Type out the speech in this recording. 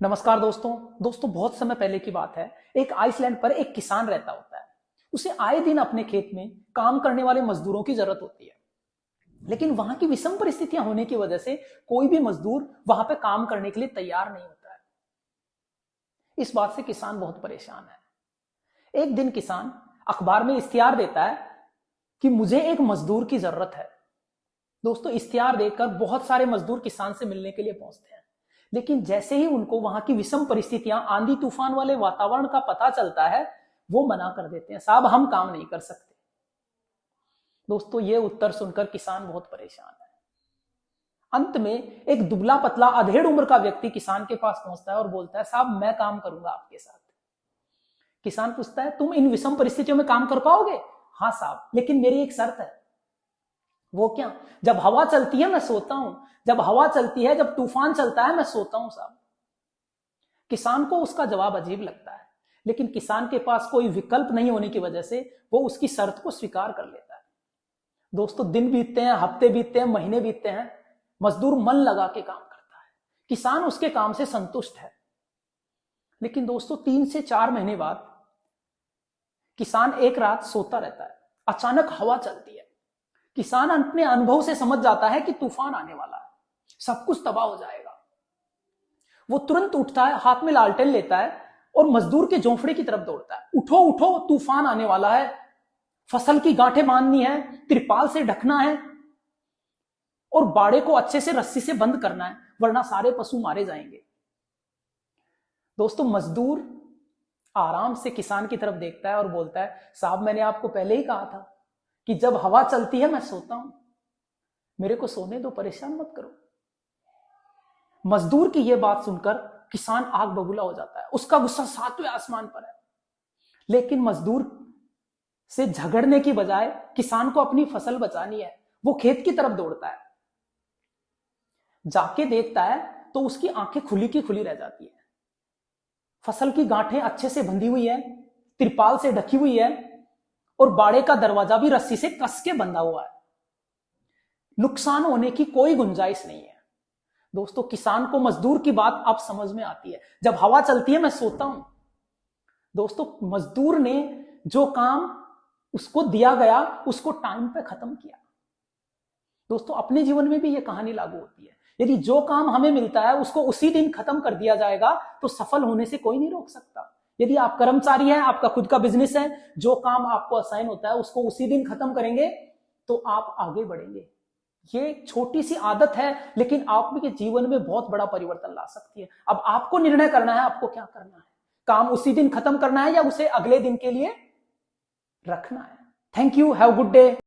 नमस्कार दोस्तों बहुत समय पहले की बात है। एक आइसलैंड पर एक किसान रहता होता है। उसे आए दिन अपने खेत में काम करने वाले मजदूरों की जरूरत होती है, लेकिन वहां की विषम परिस्थितियां होने की वजह से कोई भी मजदूर वहां पे काम करने के लिए तैयार नहीं होता है। इस बात से किसान बहुत परेशान है। एक दिन किसान अखबार में इश्तिहार देता है कि मुझे एक मजदूर की जरूरत है। दोस्तों, इश्तिहार देखकर बहुत सारे मजदूर किसान से मिलने के लिए पहुंचते हैं, लेकिन जैसे ही उनको वहां की विषम परिस्थितियां, आंधी तूफान वाले वातावरण का पता चलता है, वो मना कर देते हैं। साहब, हम काम नहीं कर सकते। दोस्तों, ये उत्तर सुनकर किसान बहुत परेशान है। अंत में एक दुबला पतला अधेड़ उम्र का व्यक्ति किसान के पास पहुंचता है और बोलता है, साहब मैं काम करूंगा आपके साथ। किसान पूछता है, तुम इन विषम परिस्थितियों में काम कर पाओगे? हाँ साहब, लेकिन मेरी एक शर्त है। वो क्या? जब हवा चलती है मैं सोता हूं, जब हवा चलती है, जब तूफान चलता है मैं सोता हूं साहब। किसान को उसका जवाब अजीब लगता है, लेकिन किसान के पास कोई विकल्प नहीं होने की वजह से वो उसकी शर्त को स्वीकार कर लेता है। दोस्तों, दिन बीतते हैं, हफ्ते बीतते हैं, महीने बीतते हैं। मजदूर मन लगा के काम करता है। किसान उसके काम से संतुष्ट है। लेकिन दोस्तों, 3 से 4 महीने बाद किसान एक रात सोता रहता है। अचानक हवा चलती है। किसान अपने अनुभव से समझ जाता है कि तूफान आने वाला है, सब कुछ तबाह हो जाएगा। वो तुरंत उठता है, हाथ में लालटेन लेता है और मजदूर के झोंपड़े की तरफ दौड़ता है। उठो उठो, तूफान आने वाला है, फसल की गांठें बांधनी है, तिरपाल से ढकना है और बाड़े को अच्छे से रस्सी से बंद करना है, वरना सारे पशु मारे जाएंगे। दोस्तों, मजदूर आराम से किसान की तरफ देखता है और बोलता है, साहब मैंने आपको पहले ही कहा था कि जब हवा चलती है मैं सोता हूं, मेरे को सोने दो, परेशान मत करो। मजदूर की यह बात सुनकर किसान आग बबूला हो जाता है। उसका गुस्सा 7वें आसमान पर है। लेकिन मजदूर से झगड़ने की बजाय किसान को अपनी फसल बचानी है। वो खेत की तरफ दौड़ता है। जाके देखता है तो उसकी आंखें खुली की खुली रह जाती है। फसल की गांठें अच्छे से बंधी हुई है, तिरपाल से ढकी हुई है और बाड़े का दरवाजा भी रस्सी से कस के बंधा हुआ है। नुकसान होने की कोई गुंजाइश नहीं है। दोस्तों, किसान को मजदूर की बात अब समझ में आती है। जब हवा चलती है मैं सोता हूं। दोस्तों, मजदूर ने जो काम उसको दिया गया उसको टाइम पे खत्म किया। दोस्तों, अपने जीवन में भी यह कहानी लागू होती है। यदि जो काम हमें मिलता है उसको उसी दिन खत्म कर दिया जाएगा तो सफल होने से कोई नहीं रोक सकता। यदि आप कर्मचारी हैं, आपका खुद का बिजनेस है, जो काम आपको असाइन होता है उसको उसी दिन खत्म करेंगे तो आप आगे बढ़ेंगे। ये छोटी सी आदत है, लेकिन आपके जीवन में बहुत बड़ा परिवर्तन ला सकती है। अब आपको निर्णय करना है, आपको क्या करना है। काम उसी दिन खत्म करना है या उसे अगले दिन के लिए रखना है। Thank you, have good day.